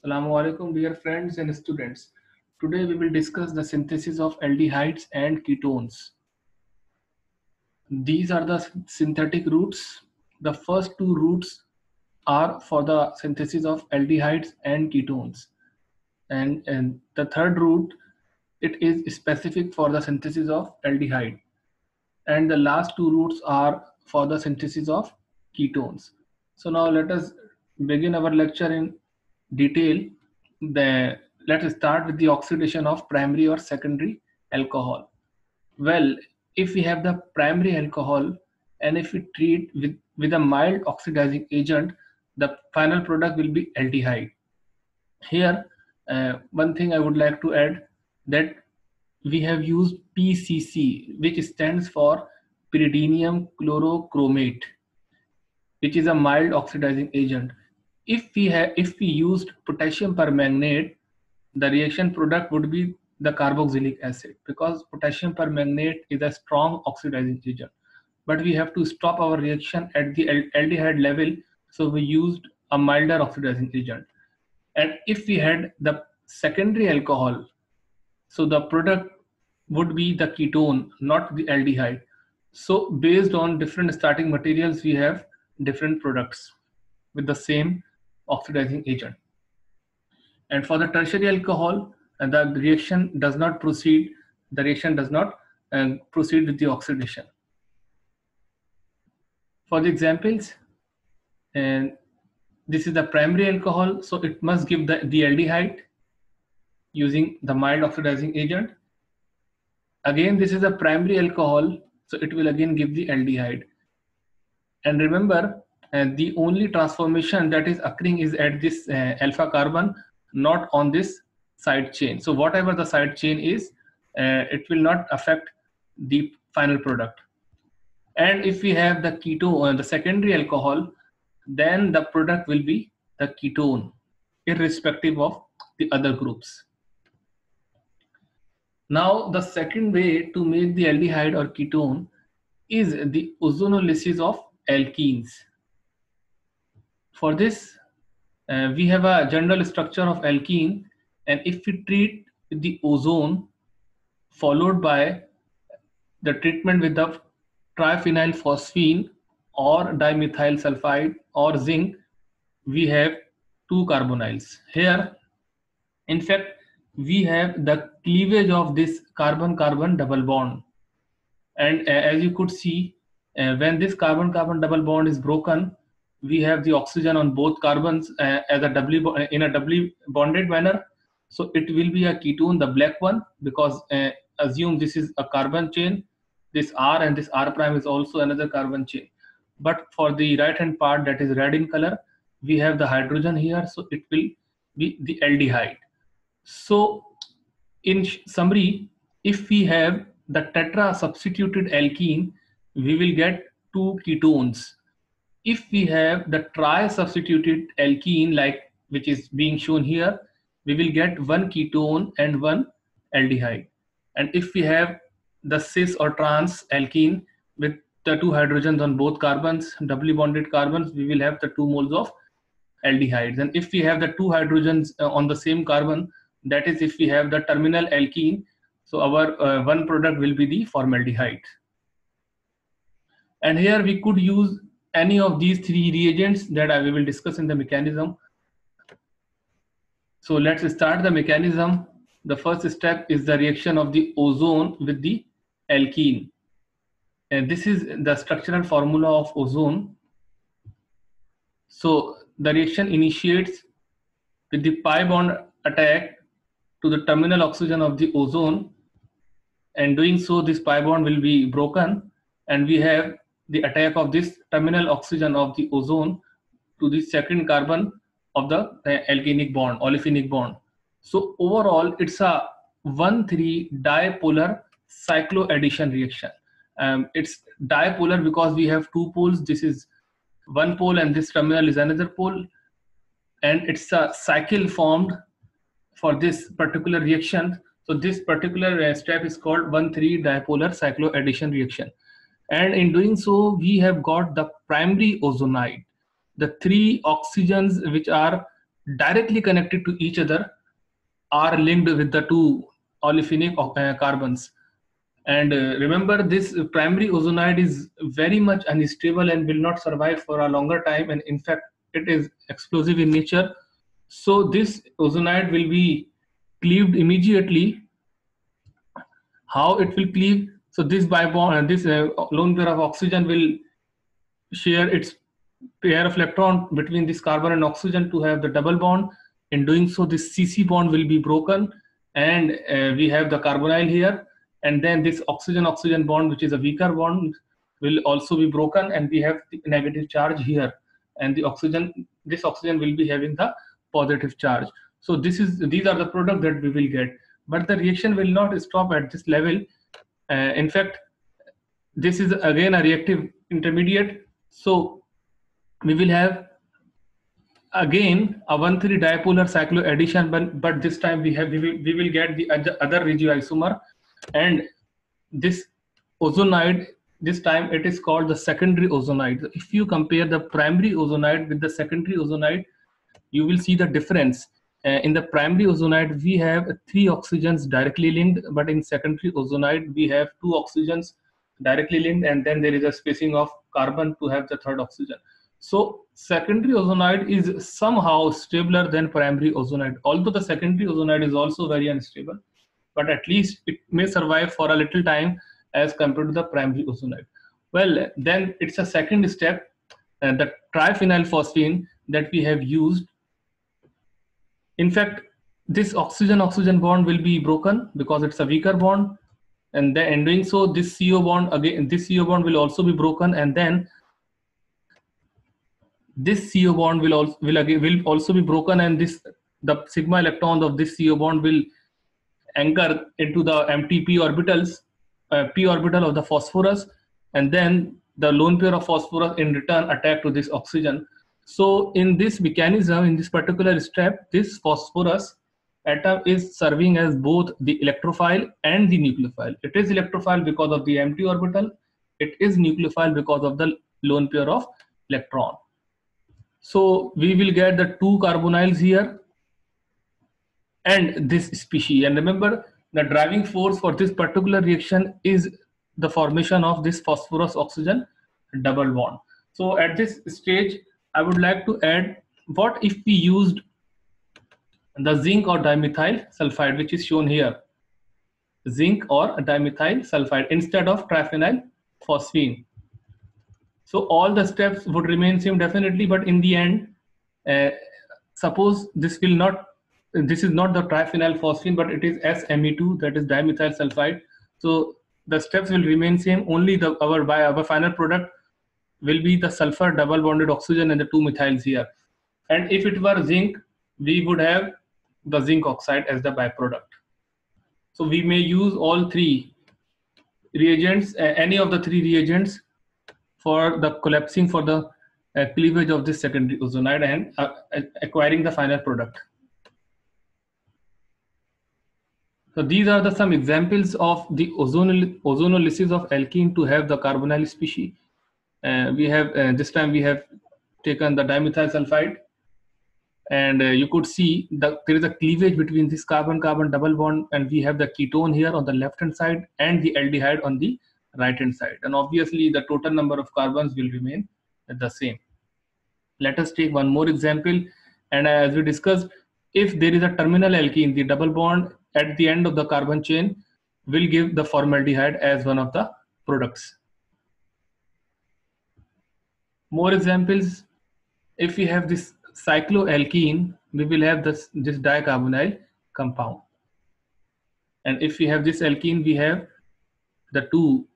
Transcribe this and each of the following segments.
Assalamu alaikum, dear friends and students. Today we will discuss the synthesis of aldehydes and ketones. These are the synthetic routes. The first two routes are for the synthesis of aldehydes and ketones. And the third route, it is specific for the synthesis of aldehyde. And the last two routes are for the synthesis of ketones. So now let us begin our lecture in detail. Let us start with the oxidation of primary or secondary alcohol. Well, if we have the primary alcohol and if we treat with a mild oxidizing agent, the final product will be aldehyde. Here, one thing I would like to add, that we have used PCC, which stands for pyridinium chlorochromate, which is a mild oxidizing agent. If we used potassium permanganate, the reaction product would be the carboxylic acid, because potassium permanganate is a strong oxidizing agent. But we have to stop our reaction at the aldehyde level, so we used a milder oxidizing agent. And if we had the secondary alcohol, so the product would be the ketone, not the aldehyde. So based on different starting materials, we have different products with the same oxidizing agent. And for the tertiary alcohol, the reaction does not proceed. The reaction does not proceed with the oxidation. For the examples, and this is the primary alcohol, so it must give the aldehyde using the mild oxidizing agent. Again, this is a primary alcohol, so it will again give the aldehyde. And remember, the only transformation that is occurring is at this alpha carbon, not on this side chain. So whatever the side chain is, it will not affect the final product. And if we have the ketone, the secondary alcohol, then the product will be the ketone, irrespective of the other groups. Now, the second way to make the aldehyde or ketone is the ozonolysis of alkenes. For this, we have a general structure of alkene, and if we treat the ozone followed by the treatment with the triphenyl phosphine or dimethyl sulfide or zinc, we have two carbonyls. Here, in fact, we have the cleavage of this carbon-carbon double bond. And as you could see, when this carbon-carbon double bond is broken, we have the oxygen on both carbons as a doubly in a doubly bonded manner. So it will be a ketone, the black one, because assume this is a carbon chain. This R and this R prime is also another carbon chain. But for the right hand part, that is red in color, we have the hydrogen here, so it will be the aldehyde. So in summary, if we have the tetra substituted alkene, we will get two ketones. If we have the tri substituted alkene, like which is being shown here, we will get one ketone and one aldehyde. And if we have the cis or trans alkene with the two hydrogens on both carbons, doubly bonded carbons, we will have the 2 moles of aldehydes. And if we have the two hydrogens on the same carbon, that is if we have the terminal alkene, so our one product will be the formaldehyde. And here we could use any of these three reagents that we will discuss in the mechanism. So let's start the mechanism. The first step is the reaction of the ozone with the alkene. And this is the structural formula of ozone. So the reaction initiates with the pi bond attack to the terminal oxygen of the ozone, and doing so this pi bond will be broken, and we have the attack of this terminal oxygen of the ozone to the second carbon of the alkenic bond, olefinic bond. So overall it's a 1,3 dipolar cycloaddition reaction. It's dipolar because we have two poles. This is one pole and this terminal is another pole, and it's a cycle formed for this particular reaction. So this particular step is called 1,3 dipolar cycloaddition reaction. And in doing so, we have got the primary ozonide, the three oxygens which are directly connected to each other are linked with the two olefinic carbons. And remember, this primary ozonide is very much unstable and will not survive for a longer time. And in fact, it is explosive in nature. So this ozonide will be cleaved immediately. How it will cleave? So this bibond, this lone pair of oxygen will share its pair of electron between this carbon and oxygen to have the double bond. In doing so, this CC bond will be broken, and we have the carbonyl here. And then this oxygen-oxygen bond, which is a weaker bond, will also be broken, and we have the negative charge here. And this oxygen will be having the positive charge. So these are the products that we will get. But the reaction will not stop at this level. In fact, this is again a reactive intermediate. So we will have again a 1,3 dipolar cycloaddition, but this time we will get the other regioisomer, and this ozonide, this time it is called the secondary ozonide. If you compare the primary ozonide with the secondary ozonide, you will see the difference. In the primary ozonide, we have 3 oxygens directly linked, but in secondary ozonide, we have 2 oxygens directly linked, and then there is a spacing of carbon to have the third oxygen. So secondary ozonide is somehow stabler than primary ozonide, although the secondary ozonide is also very unstable, but at least it may survive for a little time as compared to the primary ozonide. Well, then it's a second step, the triphenylphosphine that we have used. In fact, this oxygen-oxygen bond will be broken because it's a weaker bond, and then in doing so, this CO bond again, this CO bond will also be broken, and then this CO bond will also be broken, and the sigma electrons of this CO bond will anchor into the empty p orbitals, p orbital of the phosphorus, and then the lone pair of phosphorus in return attack to this oxygen. So in this mechanism, in this particular step, this phosphorus atom is serving as both the electrophile and the nucleophile. It is electrophile because of the empty orbital. It is nucleophile because of the lone pair of electron. So we will get the 2 carbonyls here and this species. And remember, the driving force for this particular reaction is the formation of this phosphorus oxygen double bond. So at this stage, I would like to add, what if we used the zinc or dimethyl sulfide, which is shown here, zinc or dimethyl sulfide instead of triphenyl phosphine. So all the steps would remain same definitely, but in the end, suppose this is not the triphenyl phosphine, but it is SME2, that is dimethyl sulfide. So the steps will remain same, only our final product will be the sulfur double bonded oxygen and the 2 methyls here. And if it were zinc, we would have the zinc oxide as the byproduct. So we may use all 3 reagents, any of the 3 reagents for the collapsing, for the cleavage of this secondary ozonide and acquiring the final product. So these are some examples of the ozonolysis of alkene to have the carbonyl species. We have this time we have taken the dimethyl sulfide, and you could see there is a cleavage between this carbon-carbon double bond, and we have the ketone here on the left hand side and the aldehyde on the right hand side, and obviously the total number of carbons will remain the same. Let us take one more example, and as we discussed, if there is a terminal alkene, the double bond at the end of the carbon chain will give the formaldehyde as one of the products. More examples, if we have this cycloalkene, we will have this dicarbonyl compound, and if we have this alkene, we have the 2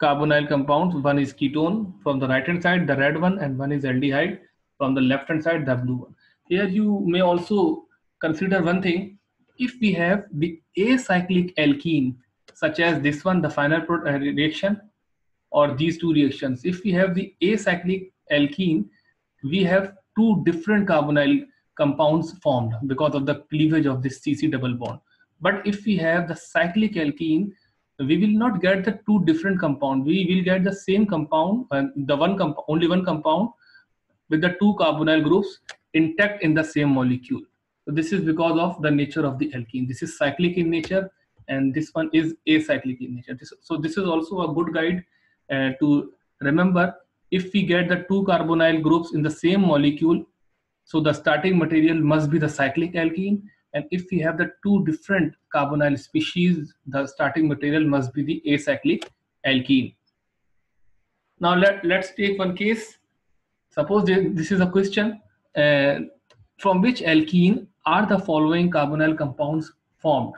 carbonyl compounds. One is ketone from the right hand side, the red one, and one is aldehyde from the left hand side, the blue one. Here you may also consider one thing. If we have the acyclic alkene, such as this one, the final reaction, or these 2 reactions, if we have the acyclic alkene, we have 2 different carbonyl compounds formed because of the cleavage of this CC double bond. But if we have the cyclic alkene, we will not get the 2 different compounds. We will get the same compound, only one compound with the 2 carbonyl groups. intact in the same molecule. So this is because of the nature of the alkene. This is cyclic in nature, and this one is acyclic in nature. So this is also a good guide to remember. If we get the two carbonyl groups in the same molecule, so the starting material must be the cyclic alkene, and if we have the two different carbonyl species, the starting material must be the acyclic alkene. Now let's take one case. Suppose this is a question, from which alkene are the following carbonyl compounds formed?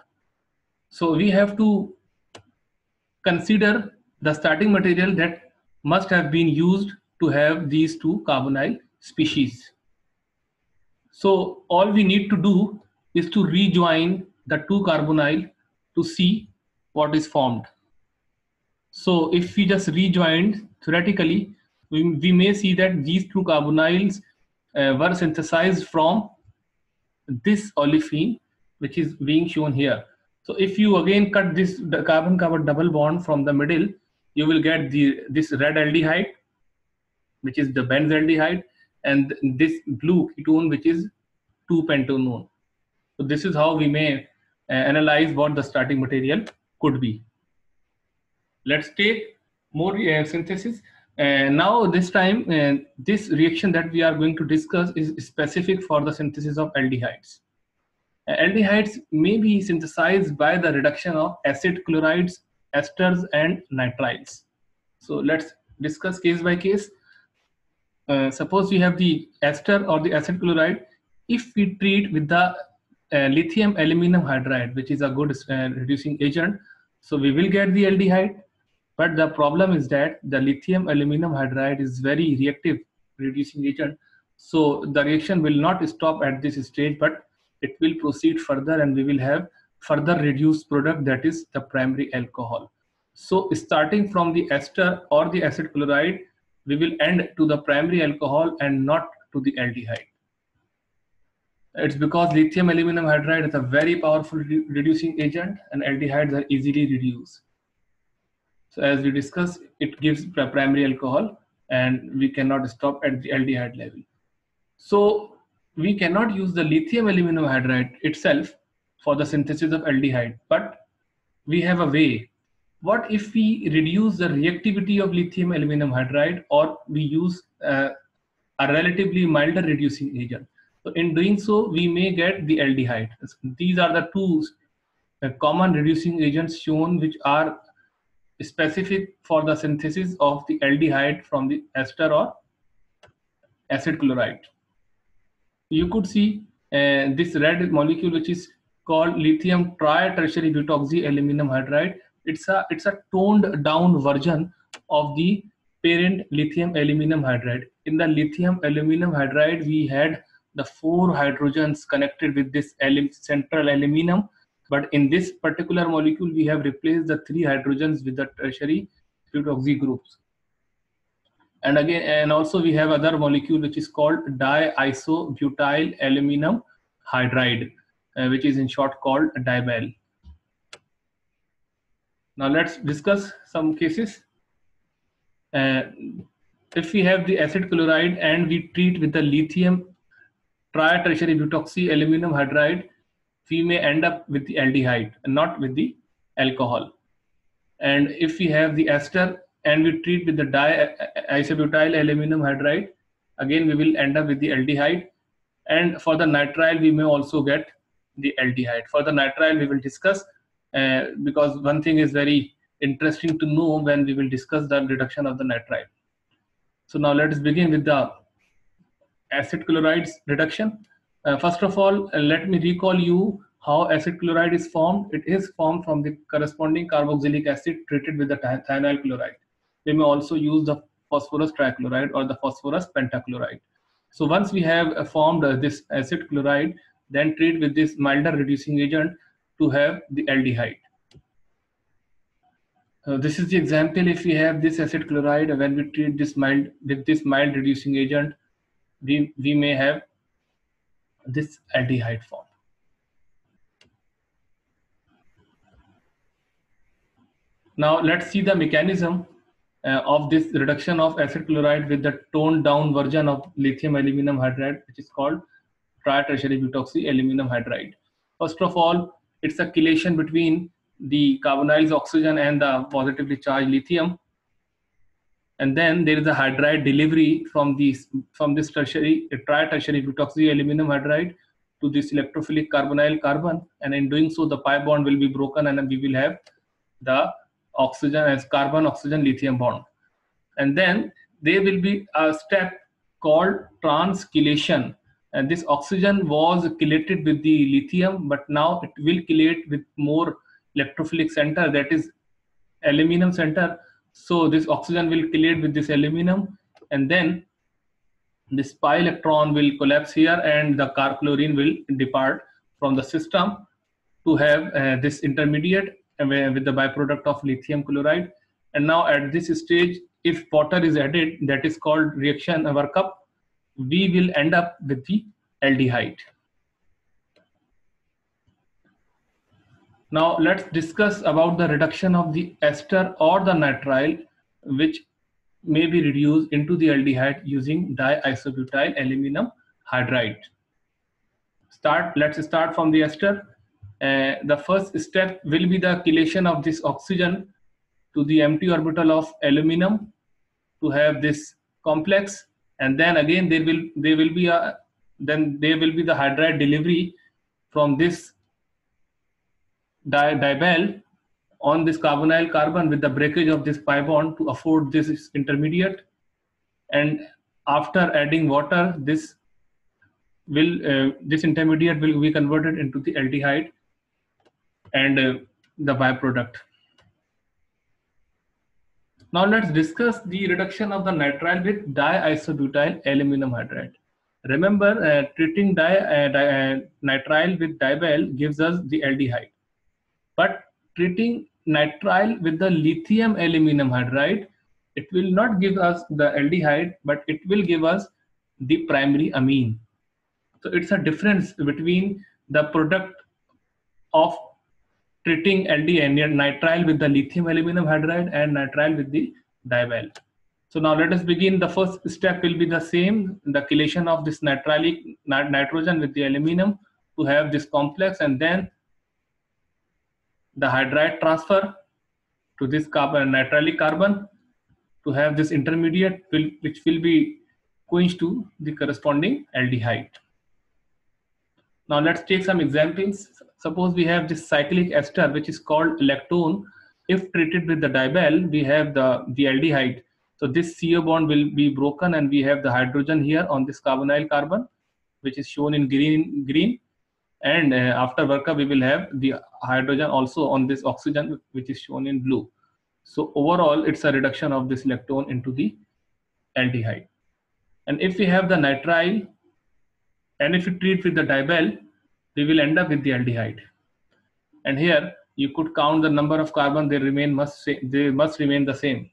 So we have to consider the starting material that must have been used to have these two carbonyl species. So all we need to do is to rejoin the two carbonyl to see what is formed. So if we just rejoined, theoretically, we may see that these two carbonyls were synthesized from this olefin, which is being shown here. So if you again cut this carbon-carbon double bond from the middle, you will get this red aldehyde, which is the benzaldehyde, and this blue ketone, which is 2-pentanone. So this is how we may analyze what the starting material could be. Let's take more synthesis. Now this time, this reaction that we are going to discuss is specific for the synthesis of aldehydes. Aldehydes may be synthesized by the reduction of acid chlorides, esters, and nitriles. So let's discuss case by case. Suppose we have the ester or the acid chloride. If we treat with the lithium aluminum hydride, which is a good reducing agent, so we will get the aldehyde. But the problem is that the lithium aluminum hydride is very reactive reducing agent. So the reaction will not stop at this stage, but it will proceed further, and we will have further reduced product, that is the primary alcohol. So starting from the ester or the acid chloride, we will end to the primary alcohol and not to the aldehyde. It's because lithium aluminum hydride is a very powerful reducing agent, and aldehydes are easily reduced. So as we discussed, it gives primary alcohol, and we cannot stop at the aldehyde level. So we cannot use the lithium aluminum hydride itself for the synthesis of aldehyde, but we have a way. What if we reduce the reactivity of lithium aluminum hydride, or we use a relatively milder reducing agent? So in doing so, we may get the aldehyde. These are the two common reducing agents shown, which are specific for the synthesis of the aldehyde from the ester or acid chloride. You could see this red molecule, which is called lithium tri-tertiary butoxy aluminum hydride. It's a toned down version of the parent lithium aluminum hydride. In the lithium aluminum hydride, we had the 4 hydrogens connected with this central aluminum, but in this particular molecule, we have replaced the 3 hydrogens with the tertiary butoxy groups. And again, and also we have other molecule which is called diisobutyl aluminum hydride, which is in short called dibal. Now let's discuss some cases. If we have the acid chloride and we treat with the lithium tri-tertiary butoxy aluminum hydride, we may end up with the aldehyde and not with the alcohol. And if we have the ester and we treat with the diisobutyl aluminum hydride, again we will end up with the aldehyde. And for the nitrile, we may also get the aldehyde. For the nitrile, we will discuss because one thing is very interesting to know when we will discuss the reduction of the nitrile. So now let us begin with the acid chlorides reduction. First of all, let me recall you how acid chloride is formed. It is formed from the corresponding carboxylic acid treated with the thionyl chloride. We may also use the phosphorus trichloride or the phosphorus pentachloride. So once we have formed this acid chloride, then treat with this milder reducing agent to have the aldehyde. This is the example. If we have this acid chloride, when we treat this mild with this mild reducing agent, we may have this aldehyde form. Now let's see the mechanism of this reduction of acid chloride with the toned down version of lithium aluminum hydride, which is called tri-tertiary butoxy aluminum hydride. First of all, it's a chelation between the carbonyl oxygen and the positively charged lithium, and then there is a hydride delivery from this tri-tertiary butoxy aluminum hydride to this electrophilic carbonyl carbon, and in doing so the pi bond will be broken and we will have the oxygen as carbon oxygen lithium bond. And then there will be a step called transchelation, and this oxygen was chelated with the lithium, but now it will chelate with more electrophilic center, that is aluminum center. So this oxygen will chelate with this aluminum, and then this pi electron will collapse here and the chlorine will depart from the system to have this intermediate with the byproduct of lithium chloride. And now at this stage, if water is added, that is called reaction workup, we will end up with the aldehyde. Now let's discuss about the reduction of the ester or the nitrile, which may be reduced into the aldehyde using diisobutyl aluminum hydride. Let's start from the ester. The first step will be the chelation of this oxygen to the empty orbital of aluminum to have this complex, and then again there will be the hydride delivery from this dibel on this carbonyl carbon with the breakage of this pi bond to afford this intermediate, and after adding water this intermediate will be converted into the aldehyde and the byproduct. Now let's discuss the reduction of the nitrile with diisobutyl aluminum hydride. Remember, treating nitrile with dibel gives us the aldehyde, but treating nitrile with the lithium aluminum hydride, it will not give us the aldehyde, but it will give us the primary amine. So it's a difference between the product of treating nitrile with the lithium aluminum hydride and nitrile with the dibel. So now let us begin. The first step will be the same, the chelation of this nitrogen with the aluminum to have this complex, and then the hydride transfer to this nitrilic carbon to have this intermediate which will be quenched to the corresponding aldehyde. Now let's take some examples. Suppose we have this cyclic ester which is called lactone. If treated with the dibel, we have the aldehyde. So this CO bond will be broken and we have the hydrogen here on this carbonyl carbon, which is shown in green. And after workup, we will have the hydrogen also on this oxygen, which is shown in blue. So overall, it's a reduction of this lactone into the aldehyde. And if we have the nitrile, and if we treat with the dibel, we will end up with the aldehyde. And here you could count the number of carbons; they must remain the same.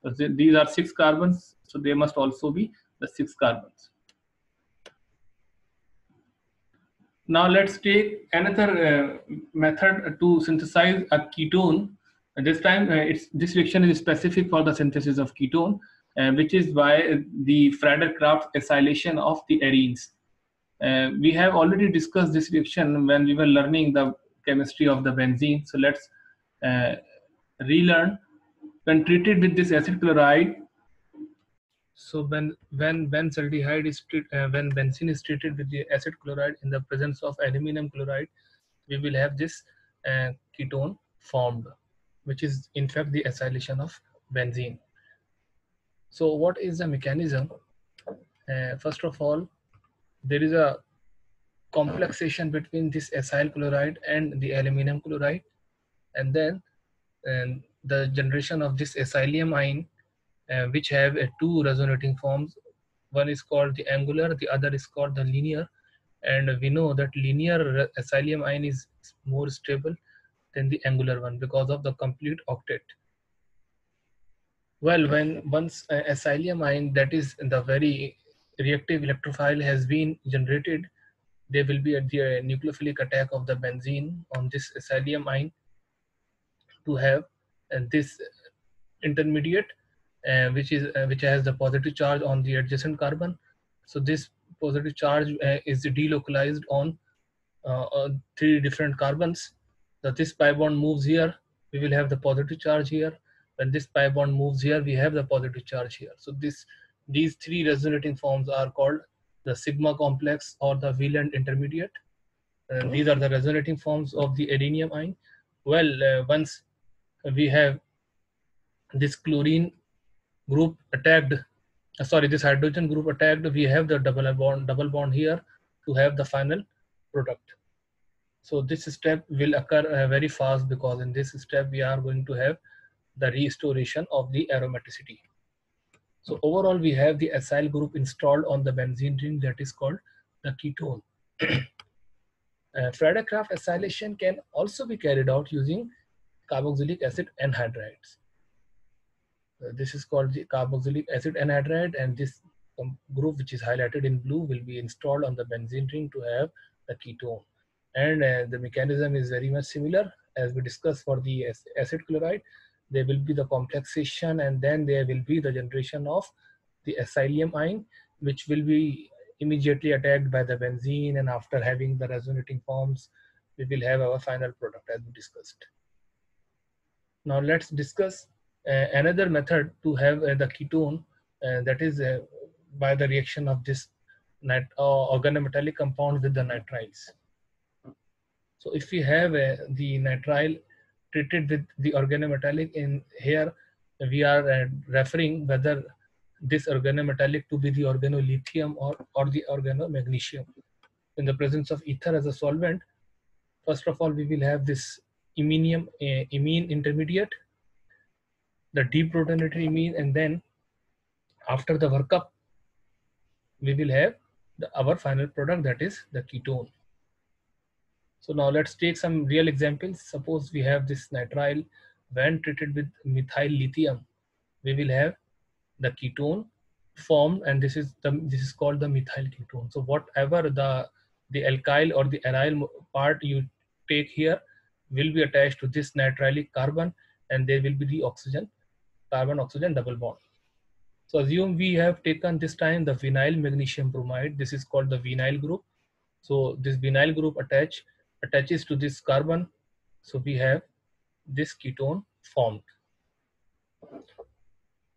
So these are 6 carbons, so they must also be the 6 carbons. Now let's take another method to synthesize a ketone. This time this reaction is specific for the synthesis of ketone, which is by the Friedel-Crafts acylation of the arenes. We have already discussed this reaction when we were learning the chemistry of the benzene. So let's relearn. When treated with this acid chloride, so when benzaldehyde is when benzene is treated with the acid chloride in the presence of aluminum chloride, we will have this ketone formed, which is in fact the acylation of benzene. So what is the mechanism? First of all, there is a complexation between this acyl chloride and the aluminum chloride, and then the generation of this acylium ion, which have 2 resonating forms. One is called the angular, the other is called the linear, and we know that linear acylium ion is more stable than the angular one because of the complete octet. Well, when once acylium ion, that is the very reactive electrophile, has been generated, there will be a nucleophilic attack of the benzene on this acylium ion to have this intermediate, which has the positive charge on the adjacent carbon. So this positive charge is delocalized on three different carbons. So this pi bond moves here, we will have the positive charge here. When this pi bond moves here, we have the positive charge here. So these three resonating forms are called the sigma complex or the valent intermediate. And these are the resonating forms of the adenium ion. Well, once we have this chlorine group attacked, sorry, this hydrogen group attacked, we have the double bond here to have the final product. So this step will occur very fast, because in this step we are going to have the restoration of the aromaticity. So overall we have the acyl group installed on the benzene ring, that is called the ketone. Friedel-Crafts acylation can also be carried out using carboxylic acid anhydrides. This is called the carboxylic acid anhydride, and this group, which is highlighted in blue, will be installed on the benzene ring to have the ketone. And the mechanism is very much similar as we discussed for the acid chloride. There will be the complexation, and then there will be the generation of the acylium ion, which will be immediately attacked by the benzene, and after having the resonating forms, we will have our final product as we discussed. Now let's discuss another method to have the ketone, that is by the reaction of this organometallic compound with the nitriles. So if we have the nitrile treated with the organometallic, in here we are referring whether this organometallic to be the organolithium or the organomagnesium. In the presence of ether as a solvent, first of all we will have this imine intermediate, the deprotonated imine, and then after the workup we will have our final product, that is the ketone. So now let's take some real examples. Suppose we have this nitrile, when treated with methyl lithium, we will have the ketone formed, and this is called the methyl ketone. So whatever the alkyl or the aryl part you take here will be attached to this nitrilic carbon, and there will be the carbon oxygen double bond. So assume we have taken this time the vinyl magnesium bromide. This is called the vinyl group. So this vinyl group attaches to this carbon. So we have this ketone formed.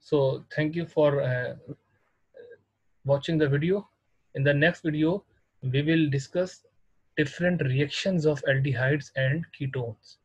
So thank you for watching the video. In the next video, we will discuss different reactions of aldehydes and ketones.